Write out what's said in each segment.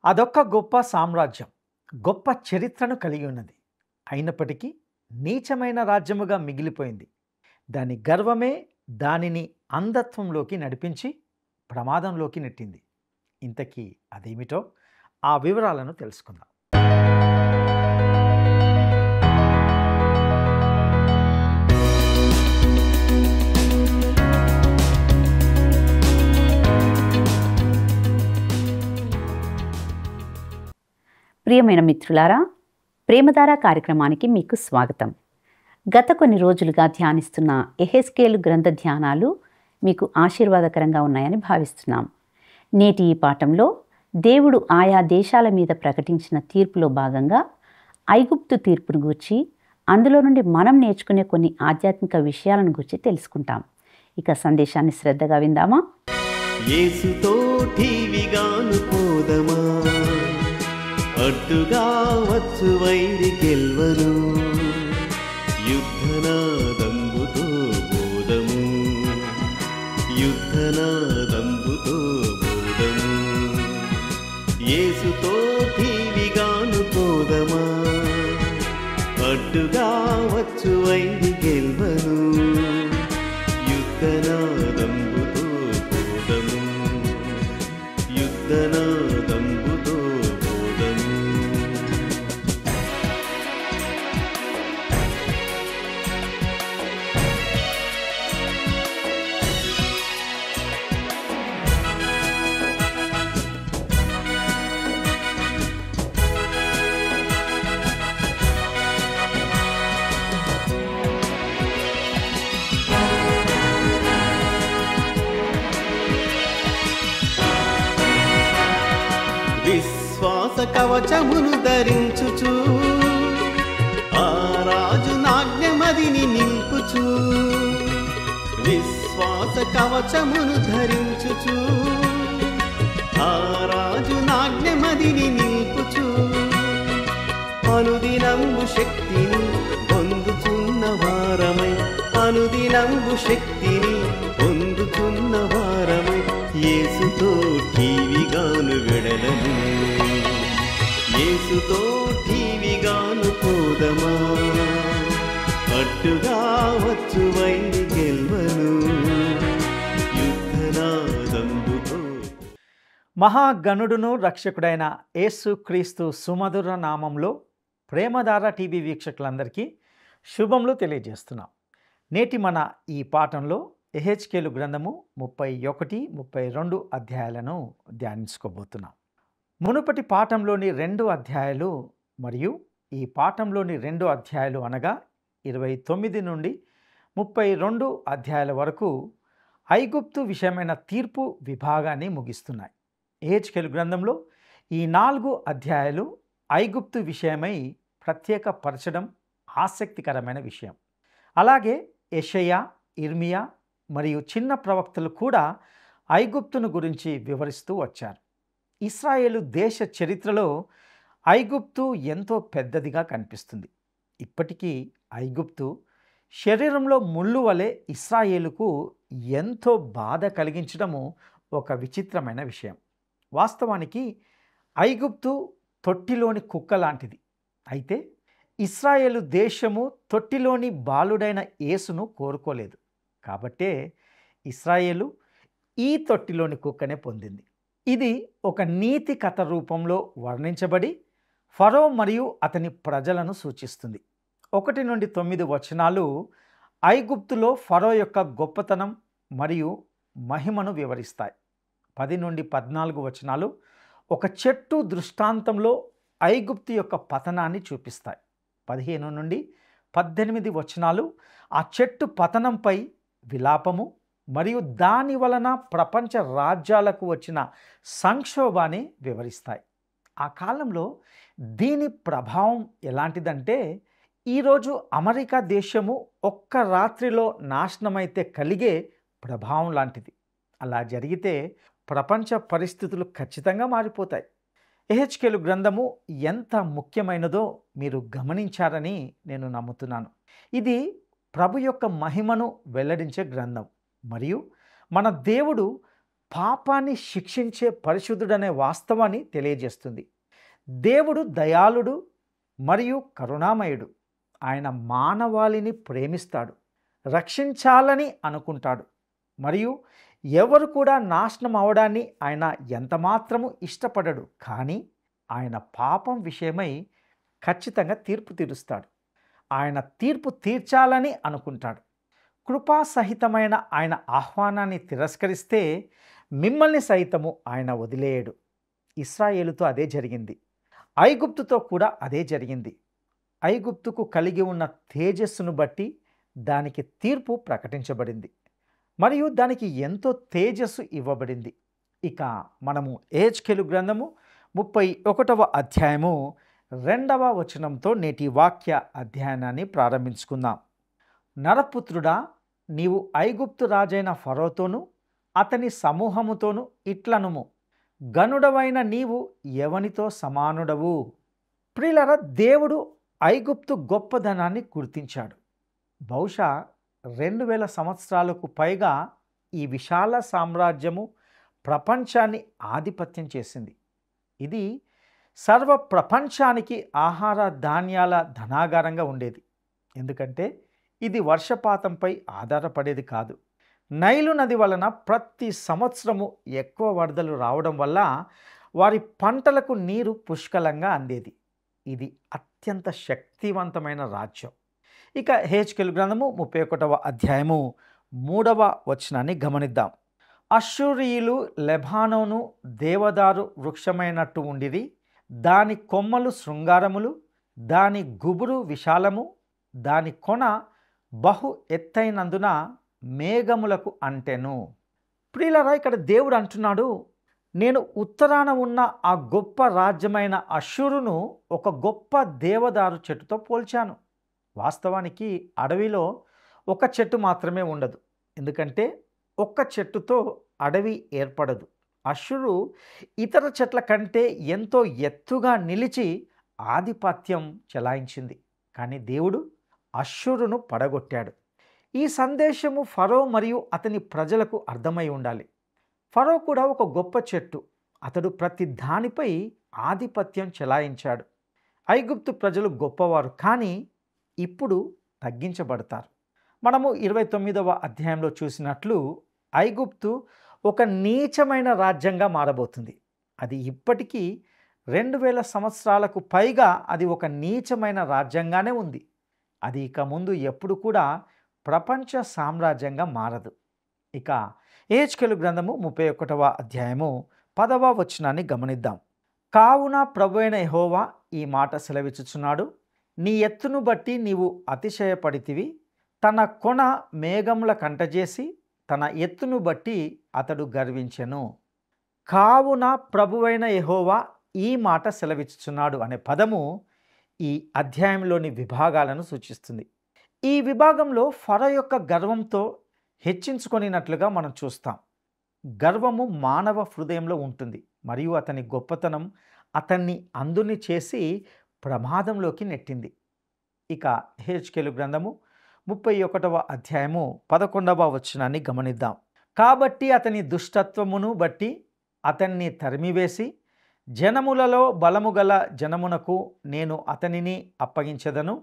అదొక గొప్ప సామ్రాజ్యం, గొప్ప చరిత్రను కలిగి ఉన్నది. అయినప్పటికీ నీచమైన రాజ్యముగా మిగిలిపోయింది. దాని గర్వమే దానిని అంధత్వంలోకి నడిపించి ప్రమాదంలోకి నెట్టింది. ఇంతకీ అదేమిటో ఆ వివరాలను తెలుసుకుందాం. ప్రియమైన మిత్రులారా, ప్రేమధార కార్యక్రమానికి మీకు స్వాగతం. గత కొన్ని రోజులుగా ధ్యానిస్తున్న యెహెజ్కేలు గ్రంథ ధ్యానాలు మీకు ఆశీర్వాదకరంగా ఉన్నాయని భావిస్తున్నాం. నేటి ఈ పాఠంలో దేవుడు ఆయా దేశాల మీద ప్రకటించిన తీర్పులో భాగంగా ఐగుప్తు తీర్పును గూర్చి, అందులో నుండి మనం నేర్చుకునే కొన్ని ఆధ్యాత్మిక విషయాలను గురించి తెలుసుకుంటాం. ఇక సందేశాన్ని శ్రద్ధగా విందామా? యేసుతో టీవీగాను పోదమా, అడ్డుగా వచ్చు వైరి గెల్వను, యుద్ధనాదంబుతో బోధము, యుద్ధనాదంబుతో బోధము. యేసుతో టీవీగాను పోదమా, అడ్డుగా వచ్చు వైరి గెల్వను, యుద్ధనాదంబుతో బోధము, యుద్ధనాదంబుతో బోధము. విశ్వాస కవచమును ధరించుచు, ఆ రాజు నాజ్ఞమదిని నిల్పుచు. విశ్వాస కవచమును ధరించుచు, ఆ రాజు నాజ్ఞమదిని నిల్పుచు. అనుదినంబు శక్తిని పొందుచున్న వారమై, అనుదినంబు శక్తిని పొందుచున్న వారమై, యేసుతో టీవీగాను వెడలను, యేసుతో టీవీగాను పోదమా, అడ్డుగా వచ్చు వైరి గెల్వను, యుద్ధనాదంబుతో. మహాగణుడును రక్షకుడైన యేసు క్రీస్తు సుమధుర నామంలో ప్రేమధార టీవీ వీక్షకులందరికీ శుభములు తెలియజేస్తున్నాం. నేటి మన ఈ పాఠంలో యెహెజ్కేలు గ్రంథము 31, 32 అధ్యాయాలను ధ్యానించుకోబోతున్నాం. మునుపటి పాఠంలోని 2 అధ్యాయాలు మరియు ఈ పాఠంలోని 2 అధ్యాయాలు అనగా 29 నుండి 32 అధ్యాయాల వరకు ఐగుప్తు విషయమైన తీర్పు విభాగాన్ని ముగిస్తున్నాయి. యెహెజ్కేలు గ్రంథంలో ఈ 4 అధ్యాయాలు ఐగుప్తు విషయమై ప్రత్యేకపరచడం ఆసక్తికరమైన విషయం. అలాగే యెషయా, ఇర్మియా మరియు చిన్న ప్రవక్తలు కూడా ఐగుప్తును గురించి వివరిస్తూ వచ్చారు. ఇశ్రాయేలు దేశ చరిత్రలో ఐగుప్తు ఎంతో పెద్దదిగా కనిపిస్తుంది. ఇప్పటికీ ఐగుప్తు శరీరంలో ముళ్ళు వలె ఇశ్రాయేలుకు ఎంతో బాధ కలిగించడము ఒక విచిత్రమైన విషయం. వాస్తవానికి ఐగుప్తు తొట్టిలోని కుక్క లాంటిది. అయితే ఇశ్రాయేలు దేశము తొట్టిలోని బాలుడైన యేసును కోరుకోలేదు. కాబట్టే ఇశ్రాయేలు ఈ తొట్టిలోని కుక్కనే పొందింది. ఇది ఒక నీతి కథ రూపంలో వర్ణించబడి ఫరో మరియు అతని ప్రజలను సూచిస్తుంది. 1 నుండి 9 వచనాలు ఐగుప్తులో ఫరో యొక్క గొప్పతనం మరియు మహిమను వివరిస్తాయి. 10 నుండి 14 వచనాలు ఒక చెట్టు దృష్టాంతంలో ఐగుప్తు యొక్క పతనాన్ని చూపిస్తాయి. 15 నుండి 18 వచనాలు ఆ చెట్టు పతనంపై విలాపము మరియు దాని వలన ప్రపంచ రాజ్యాలకు వచ్చిన సంక్షోభాన్ని వివరిస్తాయి. ఆ కాలంలో దీని ప్రభావం ఎలాంటిదంటే, ఈరోజు అమెరికా దేశము ఒక్క రాత్రిలో నాశనమైతే కలిగే ప్రభావం లాంటిది. అలా జరిగితే ప్రపంచ పరిస్థితులు ఖచ్చితంగా మారిపోతాయి. యెహెజ్కేలు గ్రంథము ఎంత ముఖ్యమైనదో మీరు గమనించారని నేను నమ్ముతున్నాను. ఇది ప్రభు యొక్క మహిమను వెల్లడించే గ్రంథం మరియు మన దేవుడు పాపాన్ని శిక్షించే పరిశుద్ధుడనే వాస్తవాన్ని తెలియజేస్తుంది. దేవుడు దయాళుడు మరియు కరుణామయుడు. ఆయన మానవాళిని ప్రేమిస్తాడు, రక్షించాలని అనుకుంటాడు. మరియు ఎవరు కూడా నాశనం అవడాన్ని ఆయన ఎంతమాత్రము ఇష్టపడడు. కానీ ఆయన పాపం విషయమై ఖచ్చితంగా తీర్పు తీరుస్తాడు. ఆయన తీర్పు తీర్చాలని అనుకుంటాడు. కృపాసహితమైన ఆయన ఆహ్వానాన్ని తిరస్కరిస్తే మిమ్మల్ని సైతము ఆయన వదిలేయడు. ఇశ్రాయేలుతో అదే జరిగింది. ఐగుప్తుతో కూడా అదే జరిగింది. ఐగుప్తుకు కలిగి ఉన్న తేజస్సును బట్టి దానికి తీర్పు ప్రకటించబడింది మరియు దానికి ఎంతో తేజస్సు ఇవ్వబడింది. ఇక మనము యెహెజ్కేలు గ్రంథము 31వ అధ్యాయము 2వ వచనంతో నేటి వాక్య అధ్యయనాన్ని ప్రారంభించుకుందాం. నరపుత్రుడా, నీవు ఐగుప్తు రాజైన ఫరోతోను అతని సమూహముతోను ఇట్లనుము, గనుడవైన నీవు ఎవనితో సమానుడవు? ప్రియులారా, దేవుడు ఐగుప్తు గొప్పదనాన్ని గుర్తించాడు. బహుశా 2000 సంవత్సరాలకు పైగా ఈ విశాల సామ్రాజ్యము ప్రపంచాన్ని ఆధిపత్యం చేసింది. ఇది సర్వ ప్రపంచానికి ఆహార ధాన్యాల ధనాగారంగా ఉండేది. ఎందుకంటే ఇది వర్షపాతంపై ఆధారపడేది కాదు. నైలు నది వలన ప్రతి సంవత్సరము ఎక్కువ వరదలు రావడం వల్ల వారి పంటలకు నీరు పుష్కలంగా అందేది. ఇది అత్యంత శక్తివంతమైన రాజ్యం. ఇక యెహెజ్కేలు గ్రంథము 31వ అధ్యాయము 3వ వచనాన్ని గమనిద్దాం. అష్షూరీయులు లెబానోను దేవదారు వృక్షమైనట్టు ఉండిరి. దాని కొమ్మలు శృంగారములు, దాని గుబురు విశాలము, దాని కొన బహు ఎత్తైనందున మేఘములకు అంటెను. ప్రియులారా, ఇక్కడ దేవుడు అంటున్నాడు, నేను ఉత్తరాన ఉన్న ఆ గొప్ప రాజ్యమైన అష్షూరును ఒక గొప్ప దేవదారు చెట్టుతో పోల్చాను. వాస్తవానికి అడవిలో ఒక చెట్టు మాత్రమే ఉండదు. ఎందుకంటే ఒక్క చెట్టుతో అడవి ఏర్పడదు. అష్షూరు ఇతర చెట్ల కంటే ఎంతో ఎత్తుగా నిలిచి ఆధిపత్యం చెలాయించింది. కానీ దేవుడు అష్షూరును పడగొట్టాడు. ఈ సందేశము ఫరో మరియు అతని ప్రజలకు అర్థమై ఉండాలి. ఫరో కూడా ఒక గొప్ప చెట్టు. అతడు ప్రతి దానిపై ఆధిపత్యం చెలాయించాడు. ఐగుప్తు ప్రజలు గొప్పవారు, కానీ ఇప్పుడు తగ్గించబడతారు. మనము 29వ అధ్యాయంలో చూసినట్లు ఐగుప్తు ఒక నీచమైన రాజ్యంగా మారబోతుంది. అది ఇప్పటికీ 2000 సంవత్సరాలకు పైగా అది ఒక నీచమైన రాజ్యంగానే ఉంది. అది ఇక ముందు ఎప్పుడు కూడా ప్రపంచ సామ్రాజ్యంగా మారదు. ఇక యెహెజ్కేలు గ్రంథము 31వ అధ్యాయము 10వ వచనాన్ని గమనిద్దాం. కావున ప్రభువైన యెహోవా ఈ మాట సెలవిచ్చుచున్నాడు, నీ ఎత్తును బట్టి నీవు అతిశయపడితివి. తన కొన మేఘముల కంటజేసి తన ఎత్తును బట్టి అతడు గర్వించెను. కావున ప్రభువైన యెహోవా ఈ మాట సెలవిచ్చుచున్నాడు అనే పదము ఈ అధ్యాయంలోని విభాగాలను సూచిస్తుంది. ఈ విభాగంలో ఫరో యొక్క గర్వంతో హెచ్చించుకొనినట్లుగా మనం చూస్తాం. గర్వము మానవ హృదయంలో ఉంటుంది మరియు అతని గొప్పతనం అతన్ని అందుని చేసి ప్రమాదంలోకి నెట్టింది. ఇక యెహెజ్కేలు గ్రంథము 31వ అధ్యాయము 11వ వచనాన్ని గమనిద్దాం. కాబట్టి అతని దుష్టత్వమును బట్టి అతన్ని తరిమివేసి జనములలో బలము గల జనమునకు నేను అతనిని అప్పగించెదను.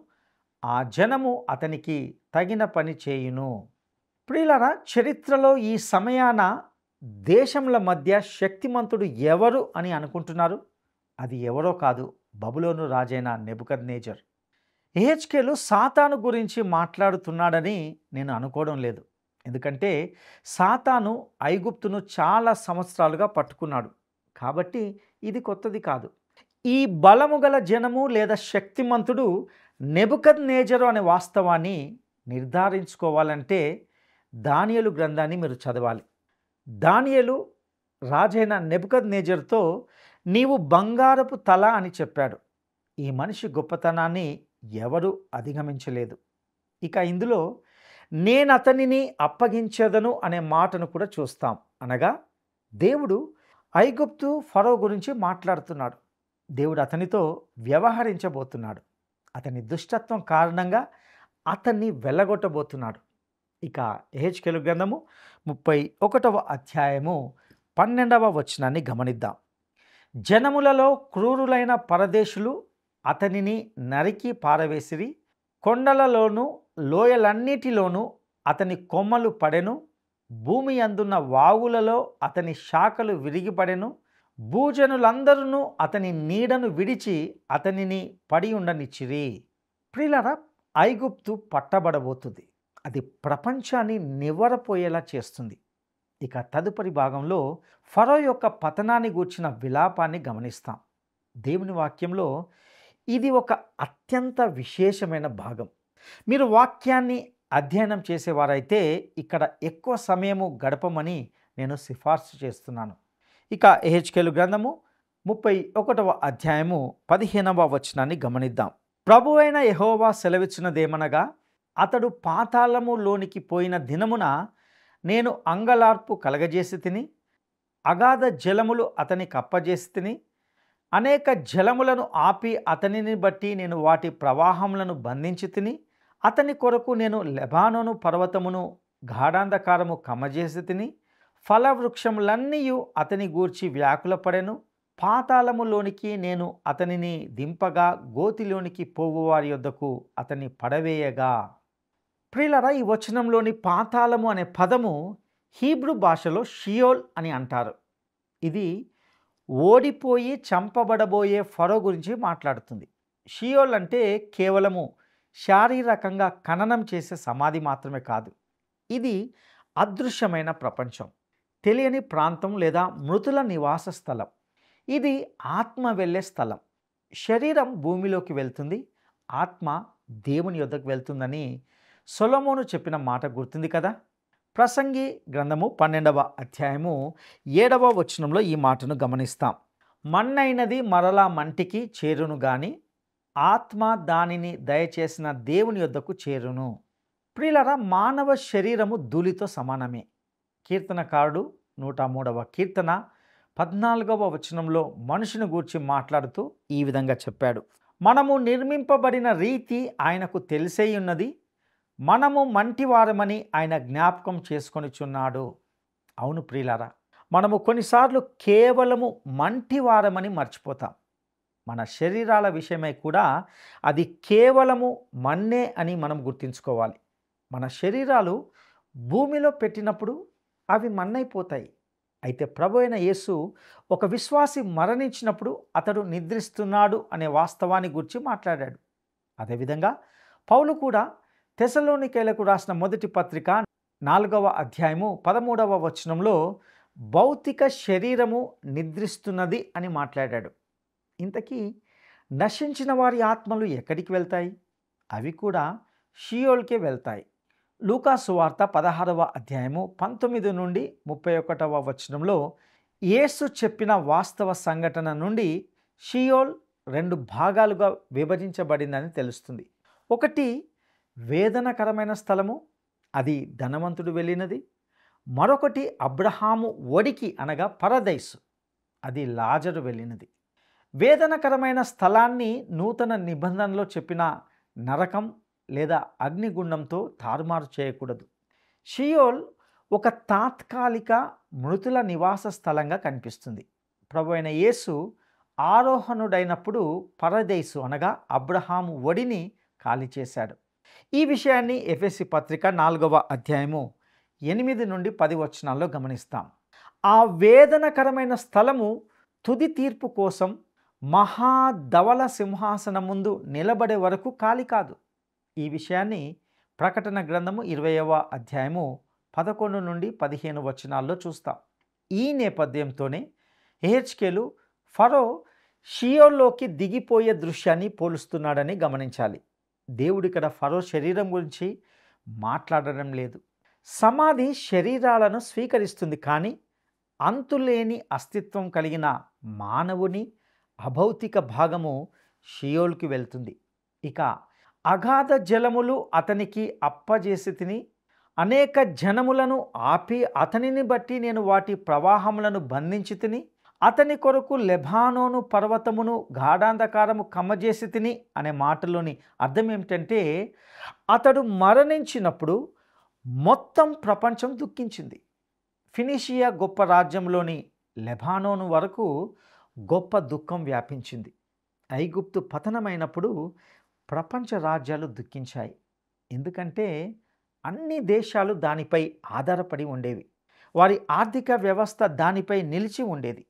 ఆ జనము అతనికి తగిన పని చేయును. ప్రియులారా, చరిత్రలో ఈ సమయాన దేశముల మధ్య శక్తిమంతుడు ఎవరు అని అనుకుంటున్నారు? అది ఎవరో కాదు, బబులోను రాజైన నెబుకద్నెజర్. యెహెజ్కేలు సాతాను గురించి మాట్లాడుతున్నాడని నేను అనుకోవడం లేదు. ఎందుకంటే సాతాను ఐగుప్తును చాలా సంవత్సరాలుగా పట్టుకున్నాడు. కాబట్టి ఇది కొత్తది కాదు. ఈ బలము గల జనము లేదా శక్తిమంతుడు నెబుకద్నెజరు అనే వాస్తవాన్ని నిర్ధారించుకోవాలంటే దానియేలు గ్రంథాన్ని మీరు చదవాలి. దానియేలు రాజైన నెబుకద్నెజర్తో నీవు బంగారపు తల అని చెప్పాడు. ఈ మనిషి గొప్పతనాన్ని ఎవరు అధిగమించలేదు. ఇక ఇందులో నేను అతనిని అప్పగించేదను అనే మాటను కూడా చూస్తాం. అనగా దేవుడు ఐగుప్తు ఫరో గురించి మాట్లాడుతున్నాడు. దేవుడు అతనితో వ్యవహరించబోతున్నాడు. అతని దుష్టత్వం కారణంగా అతన్ని వెళ్ళగొట్టబోతున్నాడు. ఇక యెహెజ్కేలు గ్రంథము 31వ అధ్యాయము 12వ వచనాన్ని గమనిద్దాం. జనములలో క్రూరులైన పరదేశులు అతనిని నరికి పారవేసిరి, కొండలలోనూ లోయలన్నిటిలోనూ అతని కొమ్మలు పడెను, భూమి అందున్న వాగులలో అతని శాఖలు విరిగిపడెను, భూజనులందరూ అతని నీడను విడిచి అతనిని పడి ఉండనిచ్చిరి. ప్రియులారా, ఐగుప్తు పట్టబడబోతుంది. అది ప్రపంచాన్ని నివ్వరపోయేలా చేస్తుంది. ఇక తదుపరి భాగంలో ఫరో యొక్క పతనాన్ని గూర్చిన విలాపాన్ని గమనిస్తాం. దేవుని వాక్యంలో ఇది ఒక అత్యంత విశేషమైన భాగం. మీరు వాక్యాన్ని అధ్యయనం చేసేవారైతే ఇక్కడ ఎక్కువ సమయము గడపమని నేను సిఫార్సు చేస్తున్నాను. ఇక యెహెజ్కేలు గ్రంథము 31వ అధ్యాయము 15వ వచనాన్ని గమనిద్దాం. ప్రభువైన యెహోవా సెలవిచ్చినదేమనగా, అతడు పాతాళములోనికి పోయిన దినమున నేను అంగలార్పు కలగజేసి తిని, అగాధ జలములు అతనికి అప్పజేసి తిని, అనేక జలములను ఆపి అతనిని బట్టి నేను వాటి ప్రవాహములను బంధించి తిని, అతని కొరకు నేను లెబానోను పర్వతమును గాఢాంధకారము కమ్మజేసి తిని, ఫలవృక్షములన్నీ అతని గూర్చి వ్యాకులపడెను, పాతాళములోనికి నేను అతనిని దింపగా గోతిలోనికి పోవువారి యొద్దకు అతన్ని పడవేయగా. ప్రియులారా, ఈ వచనంలోని పాతాళము అనే పదము హీబ్రూ భాషలో షియోల్ అని అంటారు. ఇది ఓడిపోయి చంపబడబోయే ఫరో గురించి మాట్లాడుతుంది. షియోల్ అంటే కేవలము శారీరకంగా ఖననం చేసే సమాధి మాత్రమే కాదు. ఇది అదృశ్యమైన ప్రపంచం, తెలియని ప్రాంతం లేదా మృతుల నివాస స్థలం. ఇది ఆత్మ వెళ్ళే స్థలం. శరీరం భూమిలోకి వెళ్తుంది, ఆత్మ దేవుని యొద్దకు వెళ్తుందని సొలొమోను చెప్పిన మాట గుర్తుంది కదా. ప్రసంగి గ్రంథము 12వ అధ్యాయము 7వ వచనంలో ఈ మాటను గమనిస్తాం. మన్నైనది మరలా మంటికి చేరును గాని ఆత్మ దానిని దయచేసిన దేవుని యొద్దకు చేరును. ప్రియులారా, మానవ శరీరము ధూళితో సమానమే. కీర్తనకారుడు 103వ కీర్తన 14వ వచనంలో మనుషుని గూర్చి మాట్లాడుతూ ఈ విధంగా చెప్పాడు. మనము నిర్మింపబడిన రీతి ఆయనకు తెలిసే ఉన్నది, మనము మంటివారమని ఆయన జ్ఞాపకం చేసుకొనిచున్నాడు. అవును ప్రియులారా, మనము కొన్నిసార్లు కేవలము మంటివారమని మర్చిపోతాం. మన శరీరాల విషయమై కూడా అది కేవలము మన్నే అని మనం గుర్తుంచుకోవాలి. మన శరీరాలు భూమిలో పెట్టినప్పుడు అవి మన్నైపోతాయి. అయితే ప్రభు అయిన యేసు ఒక విశ్వాసి మరణించినప్పుడు అతడు నిద్రిస్తున్నాడు అనే వాస్తవాన్ని గురించి మాట్లాడాడు. అదేవిధంగా పౌలు కూడా తెస్సలోనికైలకు రాసిన మొదటి పత్రిక 4వ అధ్యాయము 13వ వచనంలో భౌతిక శరీరము నిద్రిస్తున్నది అని మాట్లాడాడు. ఇంతకీ నశించిన వారి ఆత్మలు ఎక్కడికి వెళ్తాయి? అవి కూడా షియోల్కే వెళ్తాయి. లూకా సువార్త 16వ అధ్యాయము 19 నుండి 31వ వచనంలో యేసు చెప్పిన వాస్తవ సంఘటన నుండి షియోల్ 2 భాగాలుగా విభజించబడిందని తెలుస్తుంది. ఒకటి వేదనకరమైన స్థలము, అది ధనవంతుడు వెళ్ళినది. మరొకటి అబ్రహాము ఒడికి అనగా పరదైసు, అది లాజరు వెళ్ళినది. వేదనకరమైన స్థలాన్ని నూతన నిబంధనలో చెప్పిన నరకం లేదా అగ్నిగుండంతో తారుమారు చేయకూడదు. షియోల్ ఒక తాత్కాలిక మృతుల నివాస స్థలంగా కనిపిస్తుంది. ప్రభు అయిన యేసు ఆరోహణుడైనప్పుడు పరదైసు అనగా అబ్రహాము ఒడిని ఖాళీ చేశాడు. ఈ విషయాన్ని ఎఫెసీ పత్రిక 4వ అధ్యాయము 8 నుండి 10 వచనాల్లో గమనిస్తాం. ఆ వేదనకరమైన స్థలము తుది తీర్పు కోసం మహాధవల సింహాసనం ముందు నిలబడే వరకు ఖాళీ కాదు. ఈ విషయాన్ని ప్రకటన గ్రంథము 20వ అధ్యాయము 11 నుండి 15 వచనాల్లో చూస్తాం. ఈ నేపథ్యంతోనే యెహెజ్కేలు ఫరో షియోల్లోకి దిగిపోయే దృశ్యాన్ని పోలుస్తున్నాడని గమనించాలి. దేవుడు ఇక్కడ ఫరో శరీరం గురించి మాట్లాడడం లేదు. సమాధి శరీరాలను స్వీకరిస్తుంది, కానీ అంతులేని అస్తిత్వం కలిగిన మానవుని అభౌతిక భాగము షియోల్కి వెళ్తుంది. ఇక అగాధ జలములు అతనికి అప్పజేసి తిని, అనేక జనములను ఆపి అతనిని బట్టి నేను వాటి ప్రవాహములను బంధించి తిని, అతని కొరకు లెబానోను పర్వతమును గాఢాంధకారము కమ్మజేసి తిని అనే మాటలోని అర్థం ఏమిటంటే, అతడు మరణించినప్పుడు మొత్తం ప్రపంచం దుఃఖించింది. ఫినిషియా గొప్ప రాజ్యంలోని లెబానోను వరకు గొప్ప దుఃఖం వ్యాపించింది. ఐగుప్తు పతనమైనప్పుడు ప్రపంచ రాజ్యాలు దుఃఖించాయి. ఎందుకంటే అన్ని దేశాలు దానిపై ఆధారపడి ఉండేవి. వారి ఆర్థిక వ్యవస్థ దానిపై నిలిచి ఉండేది.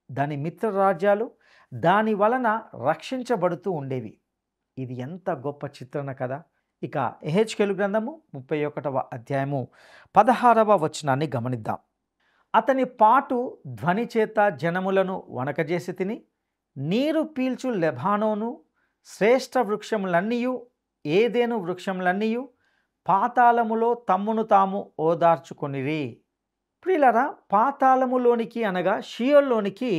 దాని మిత్ర రాజ్యాలు దాని వలన రక్షించబడుతూ ఉండేవి. ఇది ఎంత గొప్ప చిత్రణ కదా. ఇక యెహెజ్కేలు గ్రంథము 31వ అధ్యాయము 16వ వచనాన్ని గమనిద్దాం. అతని పాటు ధ్వని చేత జనములను వణకజేసి తిని, నీరు పీల్చు లెబానోను శ్రేష్ఠ వృక్షములన్నీయు ఏదేను వృక్షములన్నీయు పాతాళములో తమ్మును తాము ఓదార్చుకొనిరి. ప్రియులారా, పాతాళములోనికి అనగా షియోల్లోనికి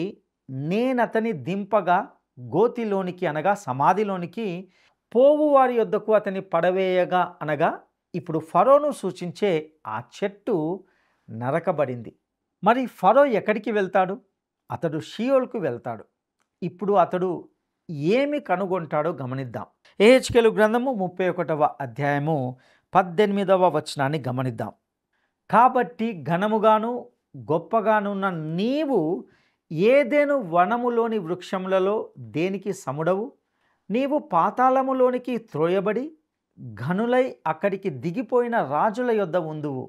నేనతని దింపగా గోతిలోనికి అనగా సమాధిలోనికి పోవు వారి యొద్దకు అతని పడవేయగా అనగా ఇప్పుడు ఫరోను సూచించే ఆ చెట్టు నరకబడింది. మరి ఫరో ఎక్కడికి వెళ్తాడు? అతడు షియోల్కు వెళ్తాడు. ఇప్పుడు అతడు ఏమి కనుగొంటాడో గమనిద్దాం. యెహెజ్కేలు గ్రంథము 31వ అధ్యాయము 18వ వచనాన్ని గమనిద్దాం. కాబట్టి ఘనముగాను గొప్పగానున్న నీవు ఏదెను వనములోని వృక్షములలో దేనికి సముడవు? నీవు పాతాళములోనికి త్రోయబడి ఘనులై అక్కడికి దిగిపోయిన రాజుల యొద్ద ఉందువు.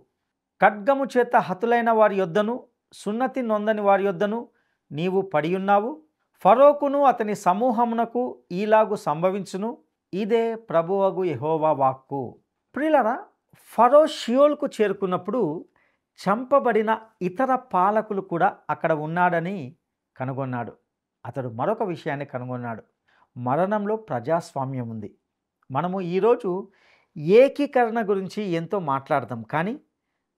ఖడ్గము చేత హతులైన వారి యొద్దను సున్నతి నొందని వారి యొద్దను నీవు పడియున్నావు. ఫరోకును అతని సమూహమునకు ఈలాగు సంభవించును. ఇదే ప్రభువగు యెహోవా వాక్కు. ప్రియులారా, ఫరో షియోల్కు చేరుకున్నప్పుడు చంపబడిన ఇతర పాలకులు కూడా అక్కడ ఉన్నాడని కనుగొన్నాడు. అతడు మరొక విషయాన్ని కనుగొన్నాడు. మరణంలో ప్రజాస్వామ్యం ఉంది. మనము ఈరోజు ఏకీకరణ గురించి ఎంతో మాట్లాడతాం, కానీ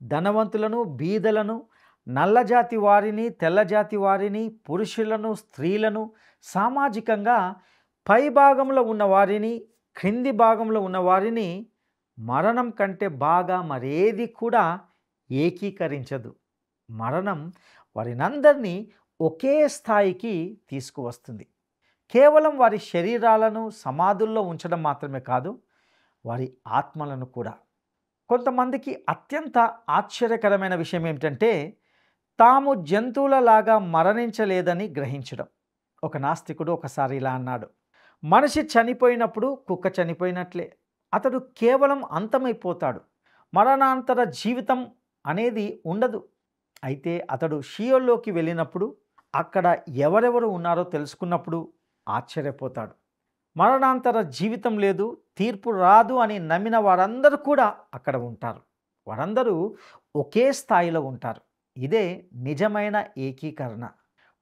ధనవంతులను, బీదలను, నల్లజాతి వారిని, తెల్లజాతి వారిని, పురుషులను, స్త్రీలను, సామాజికంగా పై భాగంలో ఉన్న వారిని, క్రింది భాగంలో ఉన్న వారిని మరణం కంటే బాగా మరేది కూడా ఏకీకరించదు. మరణం వారినందరినీ ఒకే స్థాయికి తీసుకువస్తుంది. కేవలం వారి శరీరాలను సమాధుల్లో ఉంచడం మాత్రమే కాదు, వారి ఆత్మలను కూడా. కొంతమందికి అత్యంత ఆశ్చర్యకరమైన విషయం ఏమిటంటే తాము జంతువులలాగా మరణించలేదని గ్రహించడం. ఒక నాస్తికుడు ఒకసారి ఇలా అన్నాడు, మనిషి చనిపోయినప్పుడు కుక్క చనిపోయినట్లే, అతడు కేవలం అంతమైపోతాడు, మరణాంతర జీవితం అనేది ఉండదు. అయితే అతడు షియోల్లోకి వెళ్ళినప్పుడు అక్కడ ఎవరెవరు ఉన్నారో తెలుసుకున్నప్పుడు ఆశ్చర్యపోతాడు. మరణాంతర జీవితం లేదు, తీర్పు రాదు అని నమ్మిన వారందరూ కూడా అక్కడ ఉంటారు. వారందరూ ఒకే స్థాయిలో ఉంటారు. ఇదే నిజమైన ఏకీకరణ.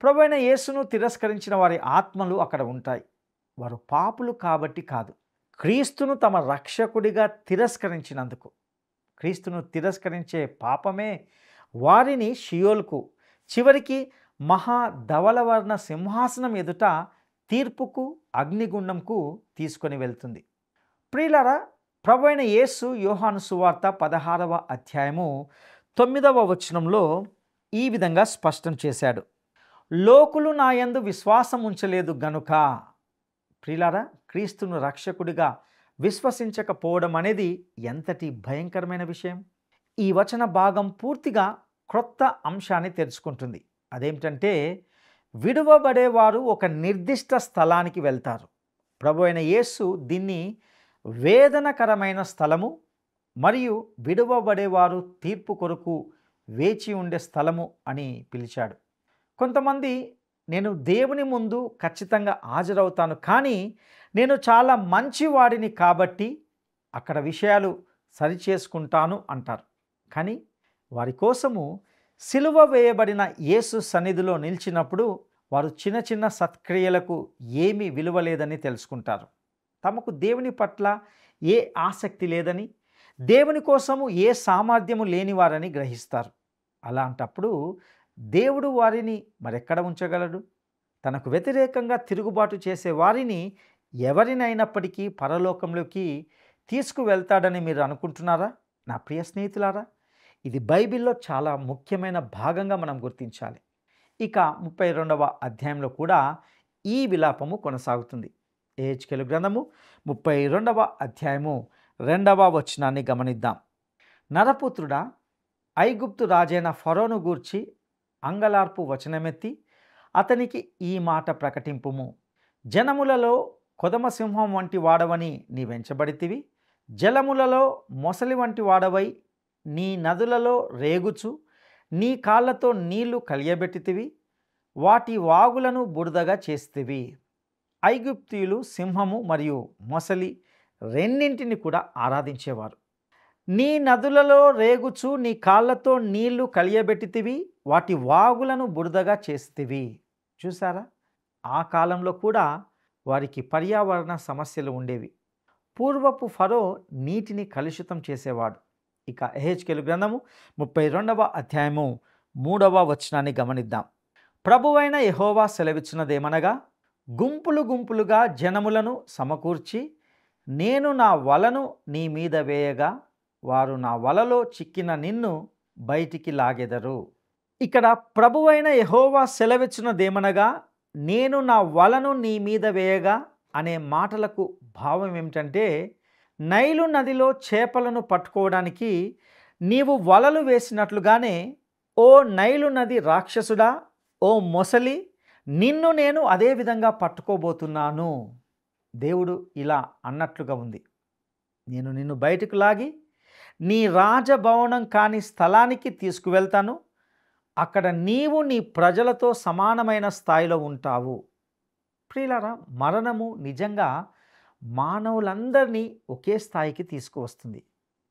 ప్రభువైన యేసును తిరస్కరించిన వారి ఆత్మలు అక్కడ ఉంటాయి. వారు పాపులు కాబట్టి కాదు, క్రీస్తును తమ రక్షకుడిగా తిరస్కరించినందుకు. క్రీస్తును తిరస్కరించే పాపమే వారిని షియోల్కు, చివరికి మహా ధవలవర్ణ సింహాసనం ఎదుట తీర్పుకు, అగ్నిగుండంకు తీసుకొని వెళ్తుంది. ప్రియులారా, ప్రభువైన యేసు యోహాను సువార్త 16వ అధ్యాయము 9వ వచనంలో ఈ విధంగా స్పష్టం చేశాడు, లోకులు నా యందు విశ్వాసం ఉంచలేదు గనుక. ప్రియులారా, క్రీస్తును రక్షకుడిగా విశ్వసించకపోవడం అనేది ఎంతటి భయంకరమైన విషయం. ఈ వచన భాగం పూర్తిగా క్రొత్త అంశాన్ని తెరుచుకుంటుంది. అదేమిటంటే విడువబడేవారు ఒక నిర్దిష్ట స్థలానికి వెళ్తారు. ప్రభువైన యేసు దీన్ని వేదనకరమైన స్థలము మరియు విడువబడేవారు తీర్పు కొరకు వేచి ఉండే స్థలము అని పిలిచాడు. కొంతమంది నేను దేవుని ముందు ఖచ్చితంగా హాజరవుతాను, కానీ నేను చాలా మంచివాడిని కాబట్టి అక్కడ విషయాలు సరిచేసుకుంటాను అంటారు. కానీ వారి కోసము సిలువ వేయబడిన యేసు సన్నిధిలో నిలిచినప్పుడు వారు చిన్న చిన్న సత్క్రియలకు ఏమీ విలువ లేదని తెలుసుకుంటారు. తమకు దేవుని పట్ల ఏ ఆసక్తి లేదని, దేవుని కోసము ఏ సామర్థ్యము లేనివారని గ్రహిస్తారు. అలాంటప్పుడు దేవుడు వారిని మరెక్కడ ఉంచగలడు? తనకు వ్యతిరేకంగా తిరుగుబాటు చేసే వారిని ఎవరినైనప్పటికీ పరలోకంలోకి తీసుకువెళ్తాడని మీరు అనుకుంటున్నారా? నా ప్రియ స్నేహితులారా, ఇది బైబిల్లో చాలా ముఖ్యమైన భాగంగా మనం గుర్తించాలి. ఇక 32వ అధ్యాయంలో కూడా ఈ విలాపము కొనసాగుతుంది. యెహెజ్కేలు గ్రంథము 32వ అధ్యాయము 2వ వచనాన్ని గమనిద్దాం. నరపుత్రుడా, ఐగుప్తు రాజైన ఫరోను గూర్చి అంగలార్పు వచనమెత్తి అతనికి ఈ మాట ప్రకటింపుము. జనములలో కొదమసింహం వంటి వాడవని నీ వెంచబడితివి, జలములలో మొసలి వంటి వాడవై నీ నదులలో రేగుచు నీ కాళ్ళతో నీళ్లు కలియబెట్టితివి, వాటి వాగులను బురదగా చేస్తివి. ఐగుప్తీయులు సింహము మరియు మొసలి రెండింటిని కూడా ఆరాధించేవారు. నీ నదులలో రేగుచు నీ కాళ్ళతో నీళ్లు కలియబెట్టితివి, వాటి వాగులను బురదగా చేస్తివి. చూసారా, ఆ కాలంలో కూడా వారికి పర్యావరణ సమస్యలు ఉండేవి. పూర్వపు ఫరో నీటిని కలుషితం చేసేవాడు. ఇక ఎహెజ్కేలు గ్రంథము 32వ అధ్యాయము 3వ వచనాన్ని గమనిద్దాం. ప్రభువైన యెహోవా సెలవిచ్చినదేమనగా, గుంపులు గుంపులుగా జనములను సమకూర్చి నేను నా వలను నీ మీద వేయగా వారు నా వలలో చిక్కిన నిన్ను బయటికి లాగెదరు. ఇక్కడ ప్రభువైన యెహోవా సెలవిచ్చినదేమనగా, నేను నా వలను నీ మీద వేయగా అనే మాటలకు భావం ఏమిటంటే, నైలు నదిలో చేపలను పట్టుకోవడానికి నీవు వలలు వేసినట్లుగానే ఓ నైలు నది రాక్షసుడా, ఓ మొసలి, నిన్ను నేను అదే విధంగా పట్టుకోబోతున్నాను. దేవుడు ఇలా అన్నట్లుగా ఉంది. నేను నిన్ను బయటకు లాగి నీ రాజభవనం కాని స్థలానికి తీసుకువెళ్తాను. అక్కడ నీవు నీ ప్రజలతో సమానమైన స్థాయిలో ఉంటావు. ప్రియులారా, మరణము నిజంగా మానవులందరినీ ఒకే స్థాయికి తీసుకువస్తుంది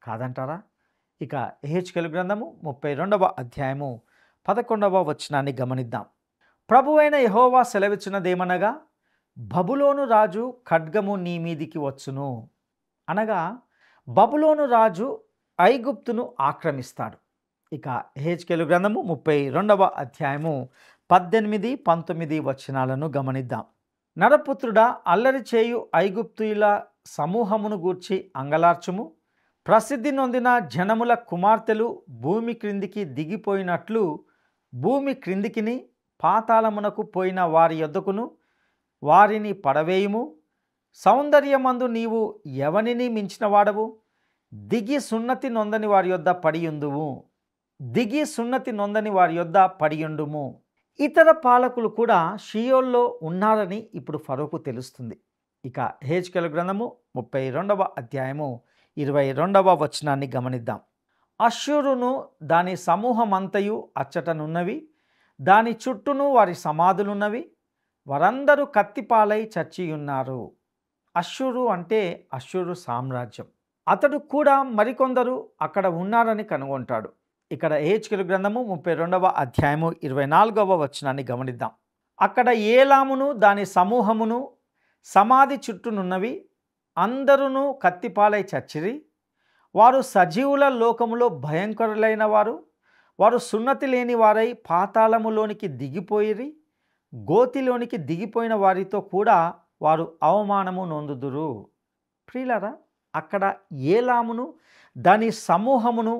కాదంటారా? ఇక ఎహెజ్కేలు గ్రంథము 32వ అధ్యాయము 11వ వచనాన్ని గమనిద్దాం. ప్రభువైన యెహోవా సెలవిచ్చినదేమనగా, బబులోను రాజు ఖడ్గము నీ మీదికి వచ్చును. అనగా బబులోను రాజు ఐగుప్తును ఆక్రమిస్తాడు. ఇక ఎహెజ్కేలు గ్రంథము 32వ అధ్యాయము 18, 19 వచనాలను గమనిద్దాం. నరపుత్రుడా, అల్లరి చేయు ఐగుప్తుల సమూహమును గూర్చి అంగలార్చుము. ప్రసిద్ధి నొందిన జనముల కుమార్తెలు భూమి క్రిందికి దిగిపోయినట్లు భూమి క్రిందికిని పాతాళమునకు పోయిన వారి యొద్దకును వారిని పడవేయుము. సౌందర్యమందు నీవు ఎవనిని మించిన వాడవు? దిగి సున్నతి నొందని వారి యొద్ద పడియుందువు. దిగి సున్నతి నొందని వారి యొద్ద పడియుండుము. ఇతర పాలకులు కూడా షియోల్లో ఉన్నారని ఇప్పుడు ఫరోకు తెలుస్తుంది. ఇక ఎహెజ్కేలు గ్రంథము 32వ అధ్యాయము 22వ వచనాన్ని గమనిద్దాం. అష్షూరును దాని సమూహమంతయు అచ్చటనున్నవి, దాని చుట్టూను వారి సమాధులున్నవి, వారందరూ కత్తిపాలై చచ్చియున్నారు. అష్షూరు అంటే అష్షూరు సామ్రాజ్యం. అతడు కూడా మరికొందరు అక్కడ ఉన్నారని కనుగొంటాడు. ఇక్కడ ఎహెజ్కేలు గ్రంథము 32వ అధ్యాయము 24వ వచనాన్ని గమనిద్దాం. అక్కడ ఏలామును దాని సమూహమును సమాధి చుట్టూనున్నవి, అందరూ కత్తిపాలై చచ్చిరి. వారు సజీవుల లోకములో భయంకరులైన వారు. వారు సున్నతి లేని వారై పాతాళములోనికి దిగిపోయిరి. గోతిలోనికి దిగిపోయిన వారితో కూడా వారు అవమానము నొందుదురు. ప్రియులారా, అక్కడ ఏలామును దాని సమూహమును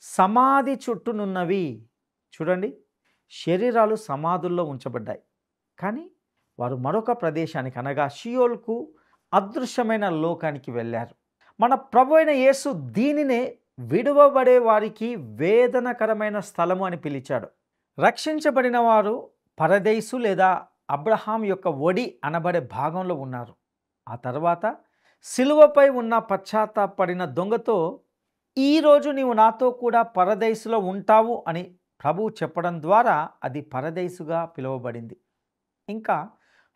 సమాధి చుట్టూనున్నవి. చూడండి, శరీరాలు సమాధుల్లో ఉంచబడ్డాయి. కానీ వారు మరొక ప్రదేశానికి అనగా షియోల్కు అదృశ్యమైన లోకానికి వెళ్ళారు. మన ప్రభు అయిన యేసు దీనినే విడువబడే వారికి వేదనకరమైన స్థలము అని పిలిచాడు. రక్షించబడిన వారు పరదేశు లేదా అబ్రహాం యొక్క ఒడి అనబడే భాగంలో ఉన్నారు. ఆ తర్వాత సిలువపై ఉన్న పశ్చాత్తాపడిన దొంగతో, ఈరోజు నీవు నాతో కూడా పరదేశులో ఉంటావు అని ప్రభువు చెప్పడం ద్వారా అది పరదేశుగా పిలువబడింది. ఇంకా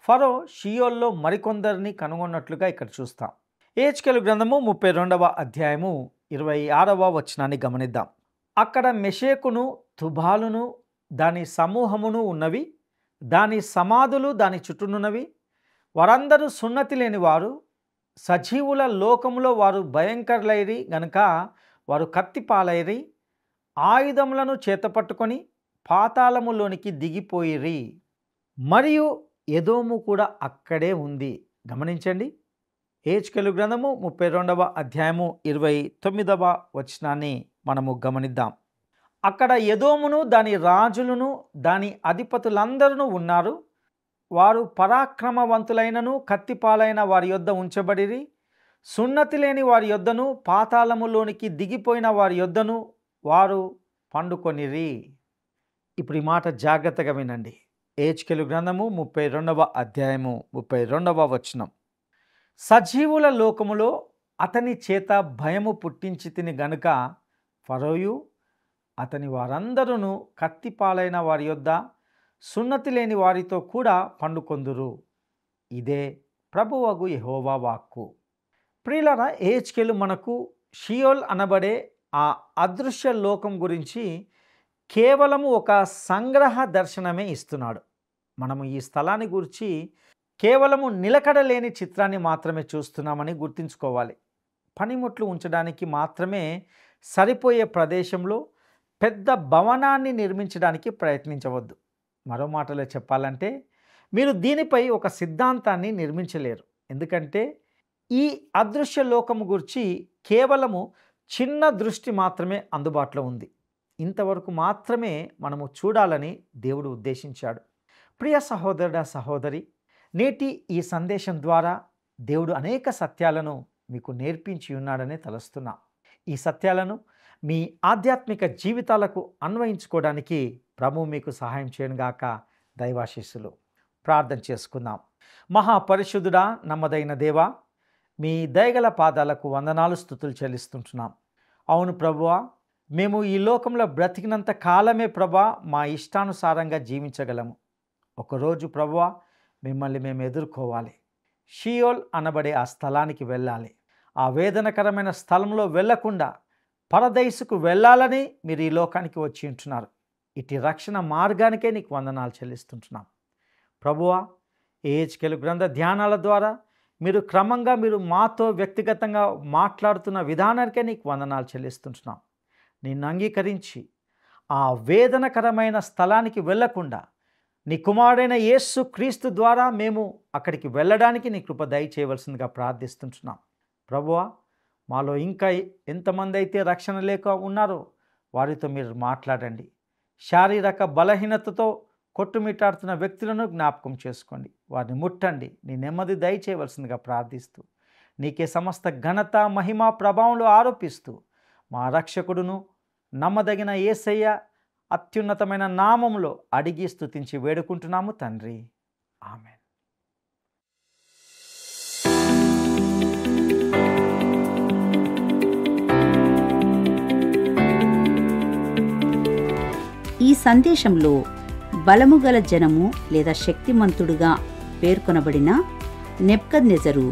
ఫరో షియోల్లో మరికొందరిని కనుగొన్నట్లుగా ఇక్కడ చూస్తాం. ఎహెజ్కేలు గ్రంథము 32వ అధ్యాయము 26వ వచనాన్ని గమనిద్దాం. అక్కడ మెషేకును తుబాలును దాని సమూహమును ఉన్నవి, దాని సమాధులు దాని చుట్టూనున్నవి. వారందరూ సున్నతి లేని వారు, సజీవుల లోకములో వారు భయంకరులైరి గనుక వారు కత్తిపాలైరి. ఆయుధములను చేతపట్టుకొని పాతాళములోనికి దిగిపోయిరి. మరియు ఎదోము కూడా అక్కడే ఉంది. గమనించండి, ఎహెజ్కేలు గ్రంథము 32వ అధ్యాయము 29వ వచనాన్ని మనము గమనిద్దాం. అక్కడ ఎదోమును దాని రాజులను దాని అధిపతులందరూ ఉన్నారు. వారు పరాక్రమవంతులైనను కత్తిపాలైన వారి యొద్ద ఉంచబడిరి. సున్నతి లేని వారి యొద్దను పాతాళములోనికి దిగిపోయిన వారి యొద్దను వారు పండుకొనిరి. ఇప్పుడు ఈ మాట జాగ్రత్తగా వినండి. యెహెజ్కేలు గ్రంథము 32వ అధ్యాయము 32వ వచనం. సజీవుల లోకములో అతని చేత భయము పుట్టించి తిని గనుక ఫరోయు అతని వారందరూ కత్తిపాలైన వారి యొద్ద సున్నతి లేని వారితో కూడా పండుకొందురు. ఇదే ప్రభువగు యెహోవా వాక్కు. ప్రియులారా, యెహెజ్కేలు మనకు షియోల్ అనబడే ఆ అదృశ్య లోకం గురించి కేవలము ఒక సంగ్రహ దర్శనమే ఇస్తున్నాడు. మనము ఈ స్థలాన్ని గురించి కేవలము నిలకడలేని చిత్రాన్ని మాత్రమే చూస్తున్నామని గుర్తుంచుకోవాలి. పనిముట్లు ఉంచడానికి మాత్రమే సరిపోయే ప్రదేశంలో పెద్ద భవనాన్ని నిర్మించడానికి ప్రయత్నించవద్దు. మరో మాటలో చెప్పాలంటే మీరు దీనిపై ఒక సిద్ధాంతాన్ని నిర్మించలేరు. ఎందుకంటే ఈ అదృశ్య లోకము గురించి కేవలము చిన్న దృష్టి మాత్రమే అందుబాటులో ఉంది. ఇంతవరకు మాత్రమే మనము చూడాలని దేవుడు ఉద్దేశించాడు. ప్రియ సహోదరుడా, సహోదరి, నేటి ఈ సందేశం ద్వారా దేవుడు అనేక సత్యాలను మీకు నేర్పించి ఉన్నాడని తలుస్తున్నా. ఈ సత్యాలను మీ ఆధ్యాత్మిక జీవితాలకు అన్వయించుకోవడానికి ప్రభువు మీకు సహాయం చేయనుగాక. దైవాశీస్సులు. ప్రార్థన చేసుకుందాం. మహాపరిశుద్ధుడా, నమ్మదైన దేవా, మీ దయగల పాదాలకు వందనాలు, స్తుతులు చెల్లిస్తుంటున్నాం. అవును ప్రభువా, మేము ఈ లోకంలో బ్రతికినంత కాలమే ప్రభా మా ఇష్టానుసారంగా జీవించగలము. ఒకరోజు ప్రభువా మిమ్మల్ని మేము ఎదుర్కోవాలి. షియోల్ అనబడే ఆ స్థలానికి వెళ్ళాలి. ఆ వేదనకరమైన స్థలంలో వెళ్ళకుండా పరదైసుకు వెళ్ళాలని మీరు ఈ లోకానికి వచ్చి ఉంటున్నారు. ఇటు రక్షణ మార్గానికే నీకు వందనాలు చెల్లిస్తుంటున్నాం. ప్రభువా, యెహెజ్కేలు గ్రంథ ధ్యానాల ద్వారా మీరు క్రమంగా మీరు మాతో వ్యక్తిగతంగా మాట్లాడుతున్న విధానానికే నీకు వందనాలు చెల్లిస్తుంటున్నాం. నిన్ను అంగీకరించి ఆ వేదనకరమైన స్థలానికి వెళ్ళకుండా నీ కుమారుడైన యేసు క్రీస్తు ద్వారా మేము అక్కడికి వెళ్ళడానికి నీ కృప దయచేయవలసిందిగా ప్రార్థిస్తుంటున్నాం. ప్రభువా, మాలో ఇంకా ఎంతమంది అయితే రక్షణ లేక ఉన్నారో వారితో మీరు మాట్లాడండి. శారీరక బలహీనతతో కొట్టుమిట్టాడుతున్న వ్యక్తులను జ్ఞాపకం చేసుకోండి. వారిని ముట్టండి. నీ నెమ్మది దయచేయవలసిందిగా ప్రార్థిస్తూ నీకే సమస్త ఘనత, మహిమ, ప్రభావంలో ఆరోపిస్తూ మా రక్షకుడును నమ్మదగిన యేసయ్య అత్యున్నతమైన నామములో అడిగి స్తుతించి వేడుకుంటున్నాము తండ్రి. ఆమేన్. ఈ సందేశంలో బలముగల జనము లేదా శక్తిమంతుడుగా పేర్కొనబడిన నెబ్కద్నెజరు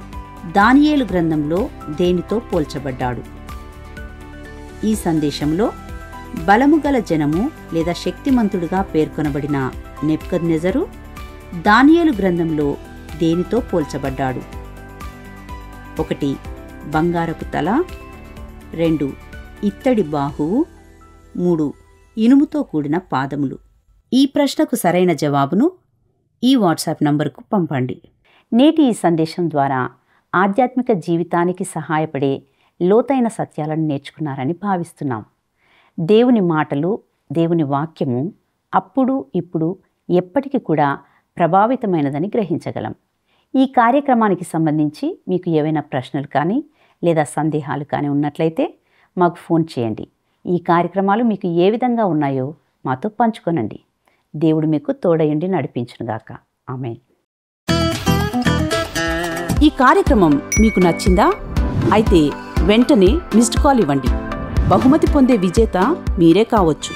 దానియేలు గ్రంథంలో దేనితో పోల్చబడ్డాడు? ఈ సందేశంలో బలముగల జనము లేదా శక్తిమంతుడుగా పేర్కొనబడిన నెబ్కద్నెజరు దానియేలు గ్రంథంలో దేనితో పోల్చబడ్డాడు? 1. బంగారపు తల, 2. ఇత్తడి బాహువు, 3. ఇనుముతో కూడిన పాదములు. ఈ ప్రశ్నకు సరైన జవాబును ఈ వాట్సాప్ నంబరుకు పంపండి. నేటి ఈ సందేశం ద్వారా ఆధ్యాత్మిక జీవితానికి సహాయపడే లోతైన సత్యాలను నేర్చుకున్నారని భావిస్తున్నాం. దేవుని మాటలు, దేవుని వాక్యము అప్పుడు, ఇప్పుడు, ఎప్పటికీ కూడా ప్రభావితమైనదని గ్రహించగలం. ఈ కార్యక్రమానికి సంబంధించి మీకు ఏవైనా ప్రశ్నలు కానీ లేదా సందేహాలు కానీ ఉన్నట్లయితే మాకు ఫోన్ చేయండి. ఈ కార్యక్రమాలు మీకు ఏ విధంగా ఉన్నాయో మాతో పంచుకొనండి. దేవుడు మీకు తోడయుండి నడిపించునుగాక. ఆమేన్. ఈ కార్యక్రమం మీకు నచ్చిందా? అయితే వెంటనే మిస్డ్ కాల్ ఇవ్వండి. బహుమతి పొందే విజేత మీరే కావచ్చు.